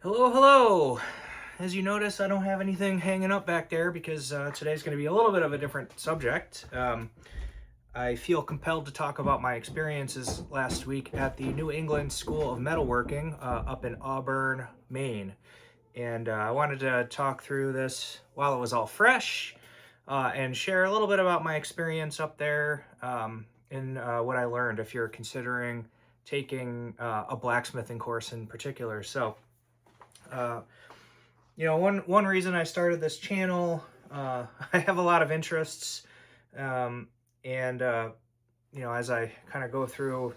Hello, hello. As you notice, I don't have anything hanging up back there because today's going to be a little bit of a different subject. I feel compelled to talk about my experiences last week at the New England School of Metalworking up in Auburn, Maine. And I wanted to talk through this while it was all fresh and share a little bit about my experience up there and what I learned if you're considering taking a blacksmithing course in particular. Uh, one reason I started this channel, I have a lot of interests, um, and as I kind of go through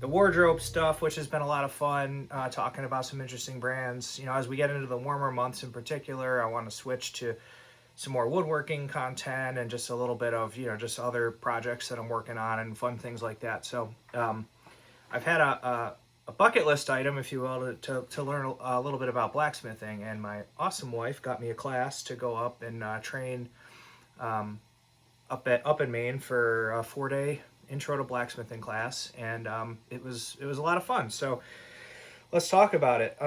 the wardrobe stuff, which has been a lot of fun, talking about some interesting brands. As we get into the warmer months in particular, I want to switch to some more woodworking content and just a little bit of just other projects that I'm working on and fun things like that. So I've had a bucket list item, if you will, to learn a little bit about blacksmithing. And my awesome wife got me a class to go up and train up in Maine for a 4-day intro to blacksmithing class, and it was a lot of fun. So let's talk about it.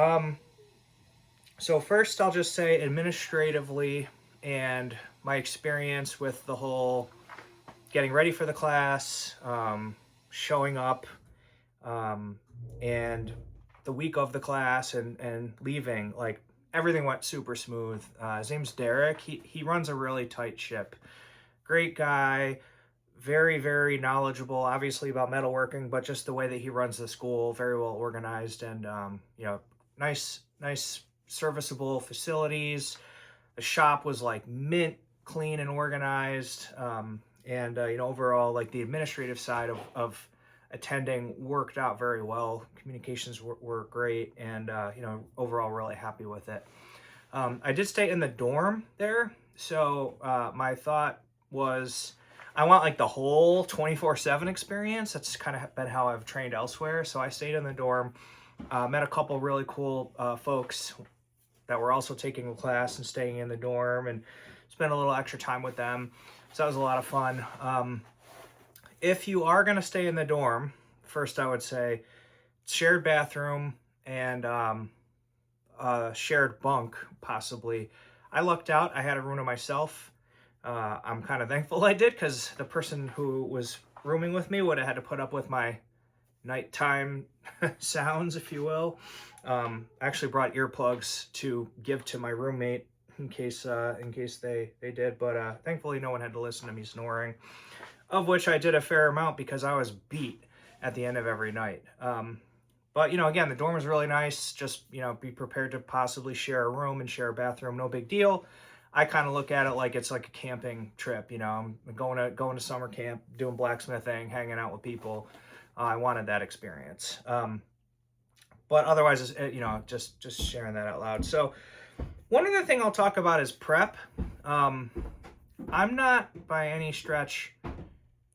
So first, I'll just say administratively and my experience with the whole getting ready for the class, showing up, and the week of the class and leaving, like everything went super smooth. His name's Derek. He runs a really tight ship. Great guy, very, very knowledgeable, obviously about metalworking, but just the way that he runs the school, very well organized and, nice, serviceable facilities. The shop was like mint clean and organized. And overall, like the administrative side of attending worked out very well. Communications were great, and overall really happy with it. I did stay in the dorm there, so my thought was I want like the whole 24/7 experience. That's kind of been how I've trained elsewhere. So I stayed in the dorm, met a couple really cool folks that were also taking a class and staying in the dorm, and spent a little extra time with them. So that was a lot of fun. If you are going to stay in the dorm, first I would say shared bathroom and shared bunk, possibly. I lucked out. I had a room to myself. I'm kind of thankful I did, because the person who was rooming with me would have had to put up with my nighttime sounds, if you will. I actually brought earplugs to give to my roommate in case they did, but thankfully no one had to listen to me snoring, of which I did a fair amount because I was beat at the end of every night. But again, the dorm was really nice. Just be prepared to possibly share a room and share a bathroom. No big deal. I kind of look at it like it's like a camping trip. I'm going to summer camp, doing blacksmithing, hanging out with people. I wanted that experience. But otherwise, just sharing that out loud. So one other thing I'll talk about is prep. I'm not by any stretch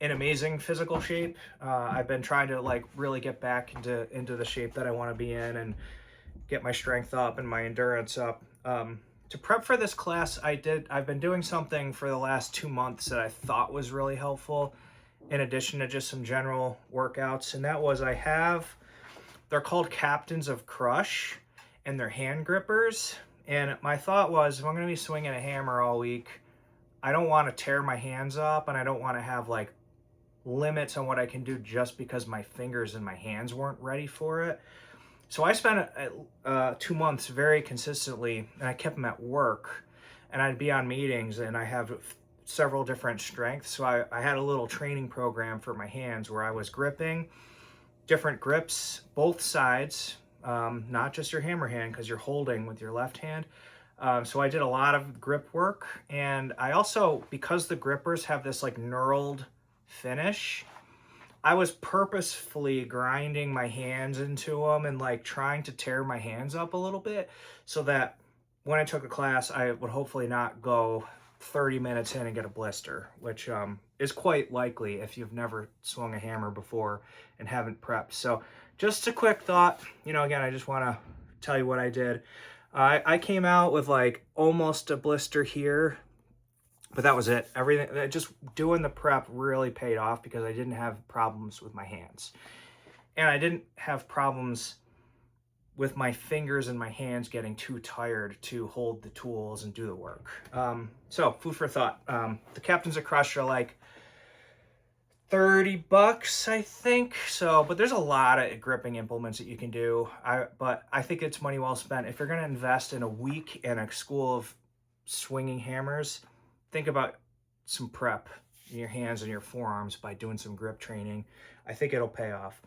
in amazing physical shape. I've been trying to like really get back into the shape that I want to be in and get my strength up and my endurance up. To prep for this class, I've been doing something for the last 2 months that I thought was really helpful, in addition to just some general workouts. And that was, they're called Captains of Crush, and they're hand grippers. And my thought was, if I'm going to be swinging a hammer all week, I don't want to tear my hands up, and I don't want to have like limits on what I can do just because my fingers and my hands weren't ready for it. So I spent 2 months very consistently, and I kept them at work, and I'd be on meetings, and I have several different strengths. So I had a little training program for my hands where I was gripping different grips, both sides, not just your hammer hand, because you're holding with your left hand. So I did a lot of grip work, and I also, because the grippers have this like knurled finish, I was purposefully grinding my hands into them and like trying to tear my hands up a little bit, so that when I took a class, I would hopefully not go 30 minutes in and get a blister, which is quite likely if you've never swung a hammer before and haven't prepped. So just a quick thought, again, I just want to tell you what I did. I came out with like almost a blister here, but that was it. Everything, just doing the prep really paid off because I didn't have problems with my hands. And I didn't have problems with my fingers and my hands getting too tired to hold the tools and do the work. So food for thought. The Captains of Crush are like $30, I think. So, but there's a lot of gripping implements that you can do. But I think it's money well spent. If you're going to invest in a week in a school of swinging hammers, think about some prep in your hands and your forearms by doing some grip training. I think it'll pay off.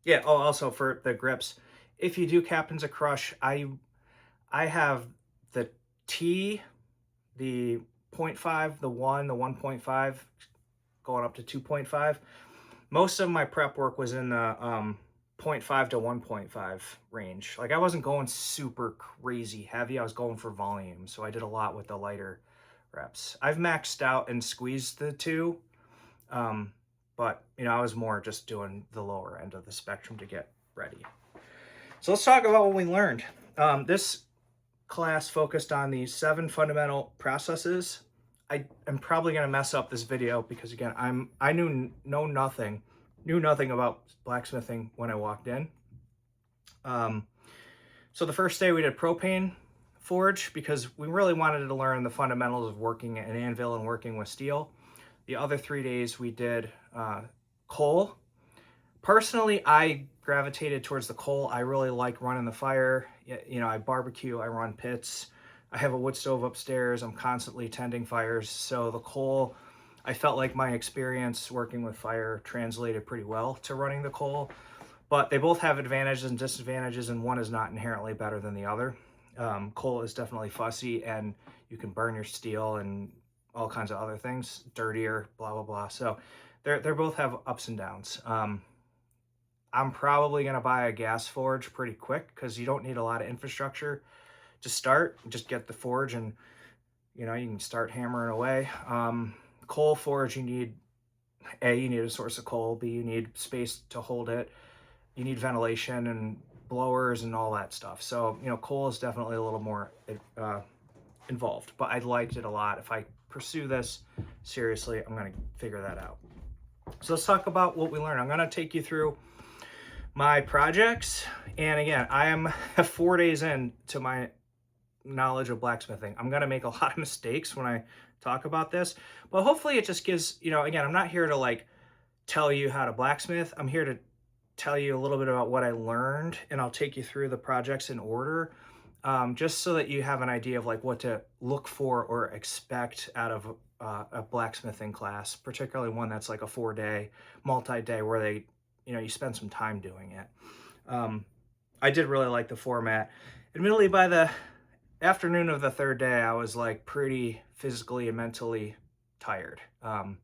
Yeah. Oh, also for the grips, if you do Captains of Crush, I have the T, the 0.5, the 1, the 1.5, going up to 2.5. Most of my prep work was in the 0.5 to 1.5 range. Like I wasn't going super crazy heavy. I was going for volume. So I did a lot with the lighter reps. I've maxed out and squeezed the 2. But, you know, I was more just doing the lower end of the spectrum to get ready. So let's talk about what we learned. This class focused on the 7 fundamental processes. I am probably going to mess up this video because, again, I knew nothing about blacksmithing when I walked in. So the first day we did propane forge because we really wanted to learn the fundamentals of working an anvil and working with steel. The other 3 days we did coal. Personally, I gravitated towards the coal. I really like running the fire. You know, I barbecue, I run pits. I have a wood stove upstairs. I'm constantly tending fires. So the coal, I felt like my experience working with fire translated pretty well to running the coal. But they both have advantages and disadvantages, and one is not inherently better than the other. Coal is definitely fussy, and you can burn your steel and all kinds of other things, dirtier, blah, blah, blah. So they both have ups and downs. I'm probably going to buy a gas forge pretty quick because you don't need a lot of infrastructure to start. Just get the forge and, you know, you can start hammering away. Coal forge, you need a source of coal. B, you need space to hold it. You need ventilation and blowers and all that stuff. So, you know, coal is definitely a little more involved, but I liked it a lot. If I pursue this seriously, I'm going to figure that out. So let's talk about what we learned. I'm going to take you through my projects. And again, I am 4 days into my knowledge of blacksmithing. I'm going to make a lot of mistakes when I talk about this, but hopefully it just gives, you know, again, I'm not here to like tell you how to blacksmith. I'm here to tell you a little bit about what I learned, and I'll take you through the projects in order, just so that you have an idea of like what to look for or expect out of a blacksmithing class, particularly one that's like a 4-day, multi-day where they, you know, you spend some time doing it. I did really like the format. Admittedly, by the afternoon of the 3rd day, I was like pretty physically and mentally tired. I'm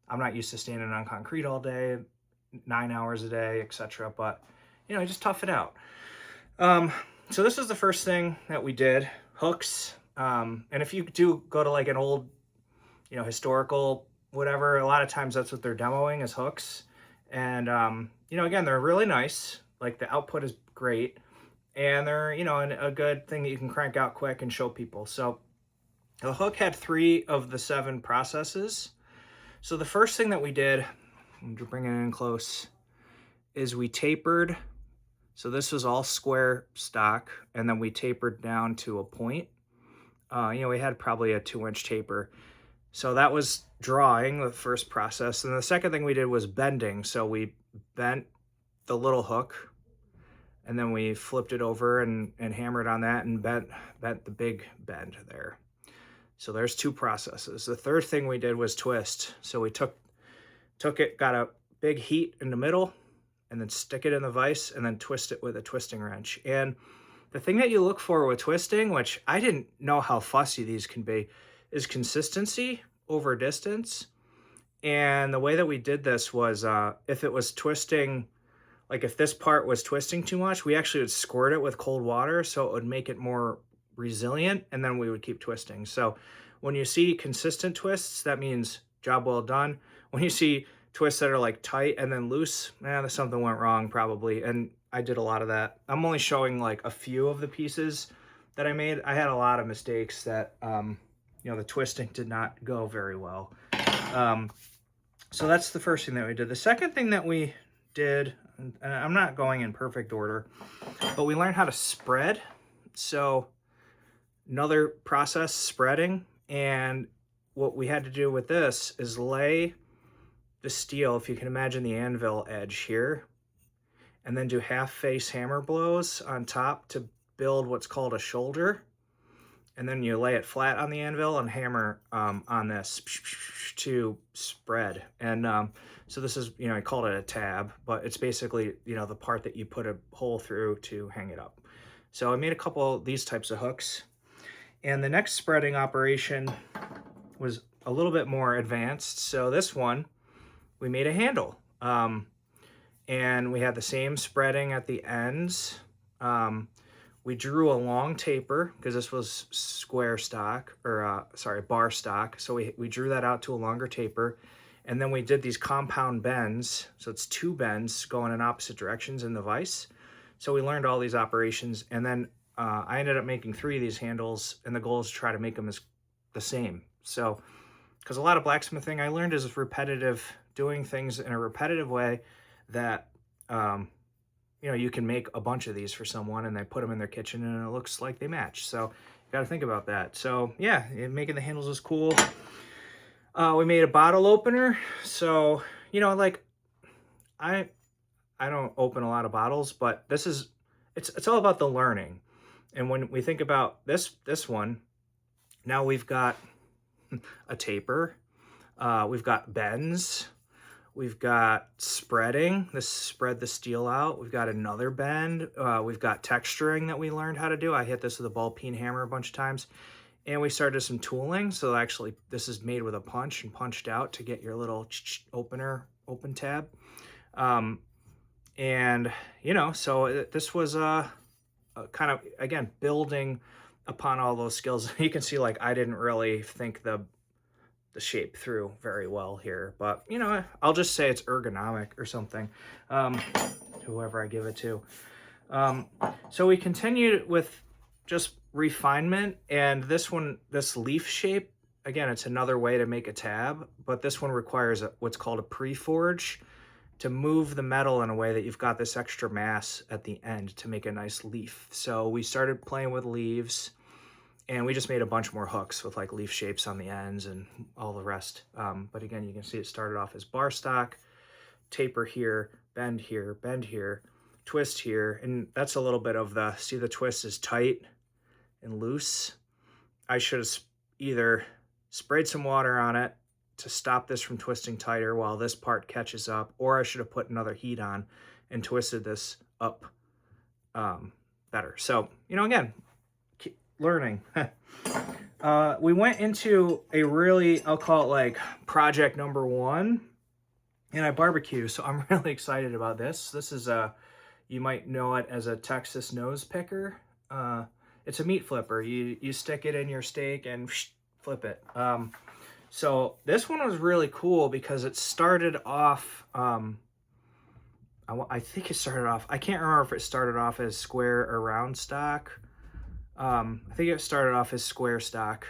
not used to standing on concrete all day, 9 hours a day, etc. But, you know, just tough it out. So this was the first thing that we did, hooks. And if you do go to like an old, you know, historical, whatever, a lot of times that's what they're demoing is hooks. And, you know, again, they're really nice. Like the output is great. And they're, you know, a good thing that you can crank out quick and show people. So the hook had 3 of the 7 processes. So the first thing that we did, I'm bringing it in close, is we tapered. So this was all square stock, and then we tapered down to a point. You know, we had probably a 2-inch taper. So that was drawing, the first process. And the second thing we did was bending. So we bent the little hook, and then we flipped it over and hammered on that and bent the big bend there. So there's 2 processes. The third thing we did was twist. So we took it, got a big heat in the middle, and then stick it in the vise and then twist it with a twisting wrench. And the thing that you look for with twisting, which I didn't know how fussy these can be, is consistency over distance. And the way that we did this was if it was twisting, like if this part was twisting too much, we actually would squirt it with cold water so it would make it more resilient, and then we would keep twisting. So when you see consistent twists, that means job well done. When you see twists that are like tight and then loose, something went wrong probably. And I did a lot of that. I'm only showing like a few of the pieces that I made. I had a lot of mistakes that, you know, the twisting did not go very well. So that's the first thing that we did. The second thing that we did, and I'm not going in perfect order, but we learned how to spread. So another process, spreading, and what we had to do with this is lay the steel, if you can imagine the anvil edge here, and then do half face hammer blows on top to build what's called a shoulder. And then you lay it flat on the anvil and hammer on this to spread. And so this is, I called it a tab, but it's basically, the part that you put a hole through to hang it up. So I made a couple of these types of hooks. And the next spreading operation was a little bit more advanced. So this one, we made a handle. And we had the same spreading at the ends. We drew a long taper because this was square stock, or bar stock. So we drew that out to a longer taper. And then we did these compound bends. So it's 2 bends going in opposite directions in the vise. So we learned all these operations. And then I ended up making 3 of these handles. And the goal is to try to make them the same. So, because a lot of blacksmithing I learned is repetitive, doing things in a repetitive way that, you can make a bunch of these for someone and they put them in their kitchen and it looks like they match. So you got to think about that. So yeah, making the handles was cool. We made a bottle opener. So, I don't open a lot of bottles, but it's all about the learning. And when we think about this one, now we've got a taper, we've got bends, we've got spreading, this spread the steel out. We've got another bend. We've got texturing that we learned how to do. I hit this with a ball peen hammer a bunch of times. And we started some tooling. So actually this is made with a punch and punched out to get your little open tab. So this was kind of, again, building upon all those skills. You can see, I didn't really think the shape through very well here, but I'll just say it's ergonomic or something, whoever I give it to. So we continued with just refinement, and this leaf shape, again, it's another way to make a tab, but this one requires what's called a pre-forge to move the metal in a way that you've got this extra mass at the end to make a nice leaf. So we started playing with leaves, and we just made a bunch more hooks with leaf shapes on the ends and all the rest. But again, you can see it started off as bar stock, taper here, bend here, twist here. And that's a little bit of see the twist is tight and loose. I should have either sprayed some water on it to stop this from twisting tighter while this part catches up, or I should have put another heat on and twisted this up better. So, again, learning. We went into a really, I'll call it project number 1, and I barbecue. So I'm really excited about this. This is you might know it as a Texas nose picker. It's a meat flipper. You stick it in your steak and flip it. So this one was really cool because it started off, I think it started off, I can't remember if it started off as square or round stock. I think it started off as square stock.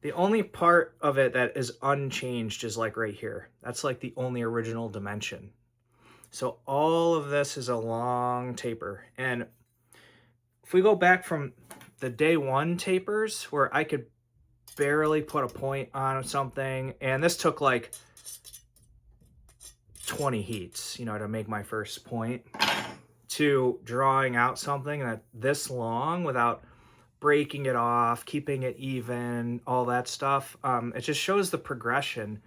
The only part of it that is unchanged is right here. That's the only original dimension. So all of this is a long taper. And if we go back from the day 1 tapers where I could barely put a point on something, and this took 20 heats, to make my first point, to drawing out something that this long without breaking it off, keeping it even, all that stuff. It just shows the progression.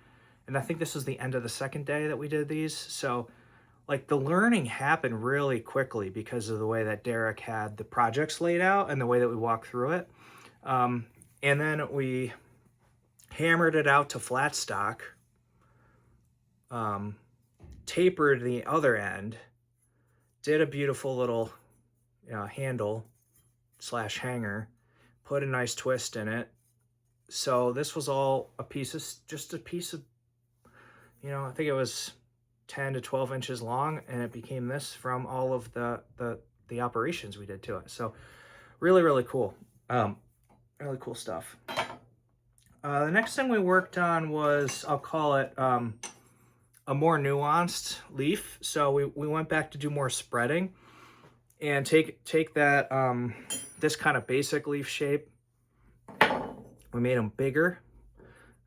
And I think this was the end of the second day that we did these. So the learning happened really quickly because of the way that Derek had the projects laid out and the way that we walked through it. And then we hammered it out to flat stock, tapered the other end, did a beautiful little handle / hanger, put a nice twist in it. So this was all just a piece of, I think it was 10 to 12 inches long, and it became this from all of the operations we did to it. So really, really cool. Really cool stuff. The next thing we worked on was, I'll call it a more nuanced leaf. So we went back to do more spreading and take that, this kind of basic leaf shape. We made them bigger,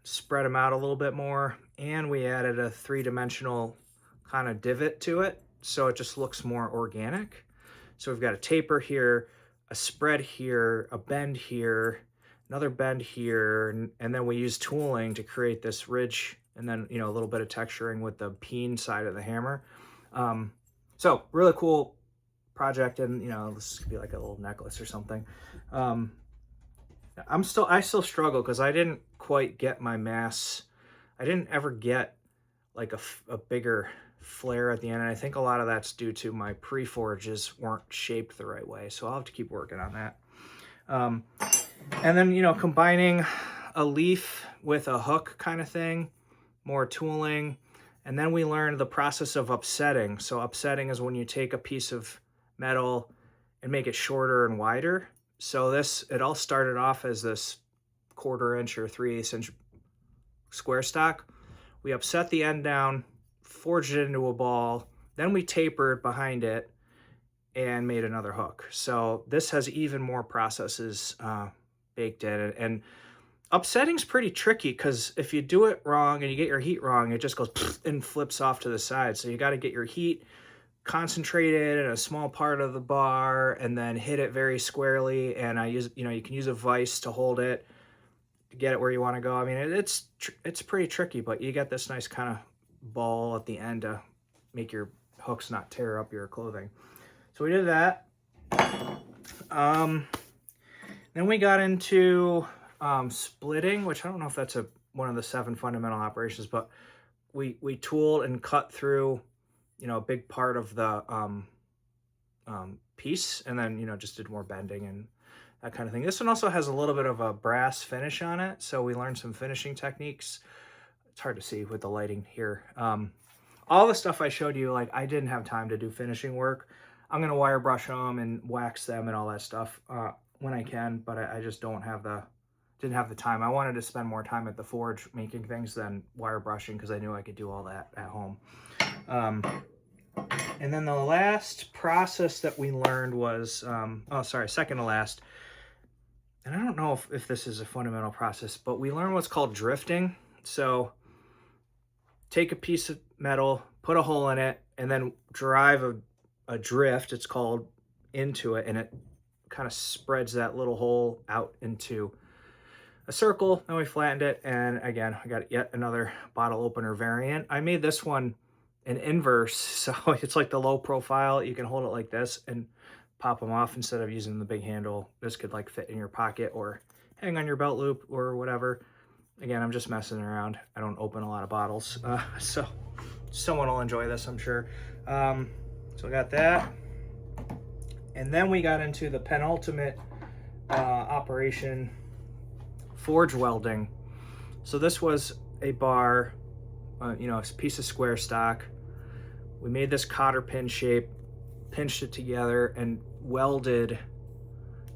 spread them out a little bit more, and we added a 3-dimensional kind of divot to it, so it just looks more organic. So we've got a taper here, a spread here, a bend here, another bend here, and then we use tooling to create this ridge, and then, you know, a little bit of texturing with the peen side of the hammer. So really cool project, and, you know, this could be like a little necklace or something. I still struggle because I didn't quite get my mass. I didn't ever get like a bigger flare at the end, and I think a lot of that's due to my pre-forges weren't shaped the right way, so I'll have to keep working on that. And then, you know, combining a leaf with a hook kind of thing, more tooling, and then we learned the process of upsetting. So upsetting is when you take a piece of metal and make it shorter and wider. So it all started off as this 1/4 inch or 3/8 inch square stock. We upset the end down, forged it into a ball, then we tapered behind it and made another hook. So this has even more processes baked in, and upsetting's pretty tricky because if you do it wrong and you get your heat wrong, it just goes and flips off to the side. So you got to get your heat concentrated in a small part of the bar and then hit it very squarely. And you can use a vise to hold it to get it where you want to go. I mean, it's pretty tricky, but you get this nice kind of ball at the end to make your hooks not tear up your clothing. So we did that. Then we got into splitting, which I don't know if that's one of the 7 fundamental operations, but we tooled and cut through, you know, a big part of the piece, and then, you know, just did more bending and that kind of thing. This one also has a little bit of a brass finish on it, so we learned some finishing techniques. It's hard to see with the lighting here. All the stuff I showed you, like, I didn't have time to do finishing work. I'm gonna wire brush them and wax them and all that stuff when I can, but I just didn't have the time. I wanted to spend more time at the forge making things than wire brushing because I knew I could do all that at home. And then the last process that we learned was, second to last. And I don't know if this is a fundamental process, but we learned what's called drifting. So take a piece of metal, put a hole in it, and then drive a drift, it's called, into it, and it kind of spreads that little hole out into a circle. Then we flattened it, and again, I got yet another bottle opener variant. I made this one an inverse, so it's like the low profile. You can hold it like this and pop them off instead of using the big handle. This could like fit in your pocket or hang on your belt loop or whatever. Again, I'm just messing around. I don't open a lot of bottles, so someone will enjoy this, I'm sure. So we got that, and then we got into the penultimate operation, forge welding. So this was a bar, you know, a piece of square stock. We made this cotter pin shape, pinched it together, and welded,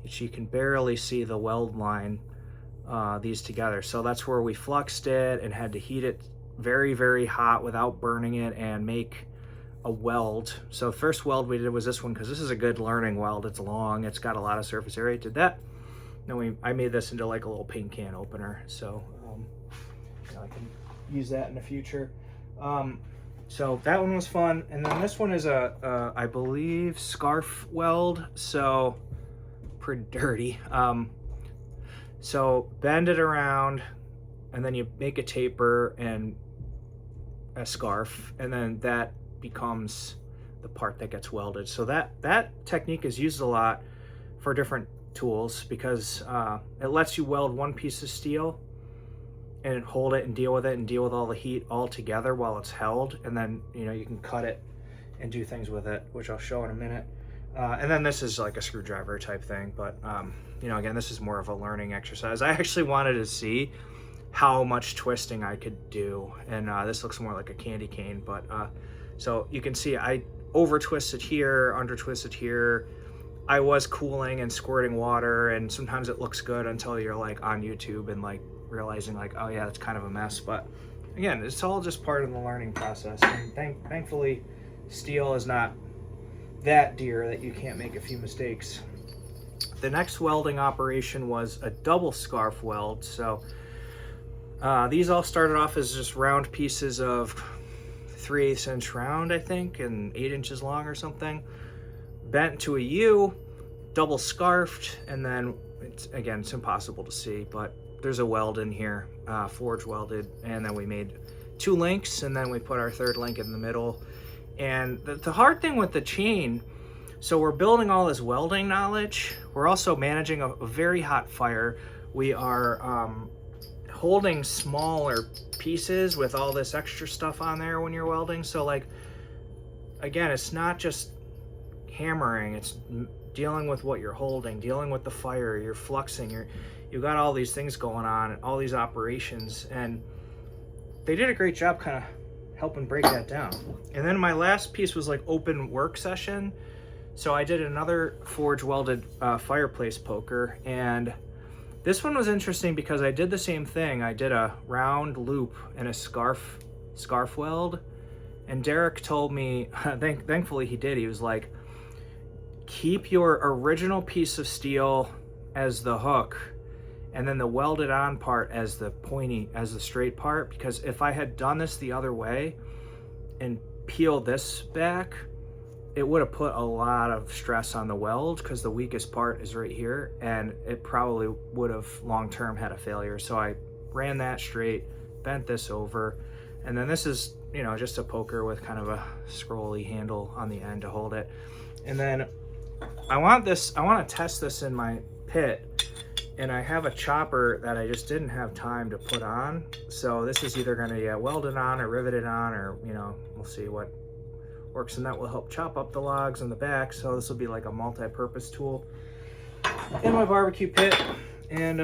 which you can barely see the weld line, these together. So that's where we fluxed it and had to heat it very, very hot without burning it and make a weld. So the first weld we did was this one because this is a good learning weld. It's long, it's got a lot of surface area. Did that. Then I made this into like a little paint can opener. So you know, I can use that in the future. So that one was fun. And then this one is I believe, scarf weld. So pretty dirty. So bend it around, and then you make a taper and a scarf, and then that becomes the part that gets welded. So that technique is used a lot for different tools because it lets you weld one piece of steel and hold it and deal with all the heat all together while it's held, and then, you know, you can cut it and do things with it, which I'll show in a minute. And then this is like a screwdriver type thing, but you know, again, this is more of a learning exercise. I actually wanted to see how much twisting I could do, and this looks more like a candy cane, but so you can see I over twisted here, under twisted here. I was cooling and squirting water, and sometimes it looks good until you're like on YouTube and like realizing like, oh yeah, it's kind of a mess. But again, it's all just part of the learning process. And thankfully, steel is not that dear that you can't make a few mistakes. The next welding operation was a double scarf weld. So these all started off as just round pieces of 3/8 inch round, I think, and 8 inches long or something, bent to a U, double scarfed, and then it's impossible to see, but there's a weld in here, forge welded, and then we made 2 links, and then we put our 3rd link in the middle. And the hard thing with the chain, so we're building all this welding knowledge, we're also managing a very hot fire. We are holding smaller pieces with all this extra stuff on there when you're welding. So like, again, it's not just hammering, it's dealing with what you're holding, dealing with the fire, you're fluxing, you've got all these things going on, all these operations, and they did a great job kind of helping break that down. And then my last piece was like open work session. So I did another forge welded fireplace poker, and this one was interesting because I did the same thing. I did a round loop and a scarf weld, and Derek told me, thankfully he did, he was like, keep your original piece of steel as the hook, and then the welded on part as the straight part, because if I had done this the other way and peeled this back, it would have put a lot of stress on the weld because the weakest part is right here, and it probably would have long-term had a failure. So I ran that straight, bent this over, and then this is, you know, just a poker with kind of a scrolly handle on the end to hold it. And then I want to test this in my pit, and I have a chopper that I just didn't have time to put on. So this is either going to get welded on or riveted on, or, you know, we'll see what works, and that will help chop up the logs in the back. So this will be like a multi-purpose tool in my barbecue pit. And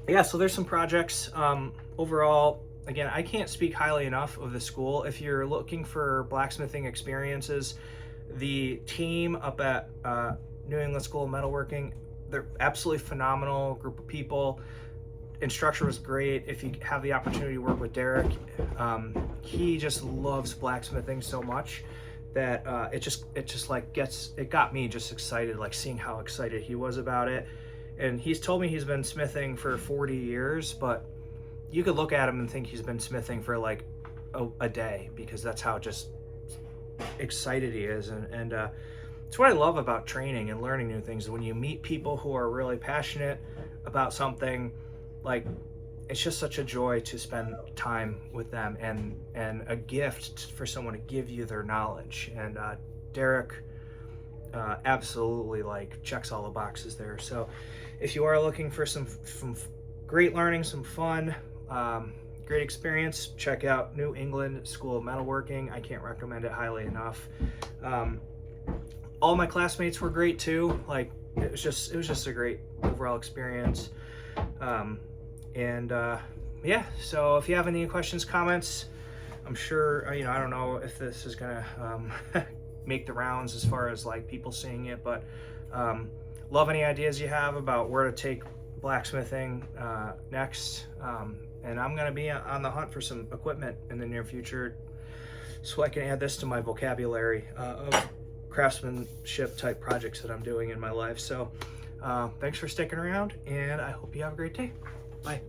yeah, so there's some projects. Overall, again, I can't speak highly enough of the school. If you're looking for blacksmithing experiences, the team up at New England School of Metalworking, they're absolutely phenomenal group of people. Instructor was great. If you have the opportunity to work with Derek, he just loves blacksmithing so much that it got me just excited, like seeing how excited he was about it. And he's told me he's been smithing for 40 years, but you could look at him and think he's been smithing for like a day, because that's how just excited he is. And it's what I love about training and learning new things. When you meet people who are really passionate about something, like, it's just such a joy to spend time with them, and a gift for someone to give you their knowledge. And Derek absolutely like checks all the boxes there. So if you are looking for some great learning, some fun, great experience, check out New England School of Metalworking. I can't recommend it highly enough. All my classmates were great too. Like, it was just a great overall experience. Yeah, so if you have any questions, comments, I'm sure, you know, I don't know if this is gonna make the rounds as far as like people seeing it, but love any ideas you have about where to take blacksmithing next. And I'm gonna be on the hunt for some equipment in the near future, so I can add this to my vocabulary of craftsmanship type projects that I'm doing in my life. So thanks for sticking around, and I hope you have a great day. Bye.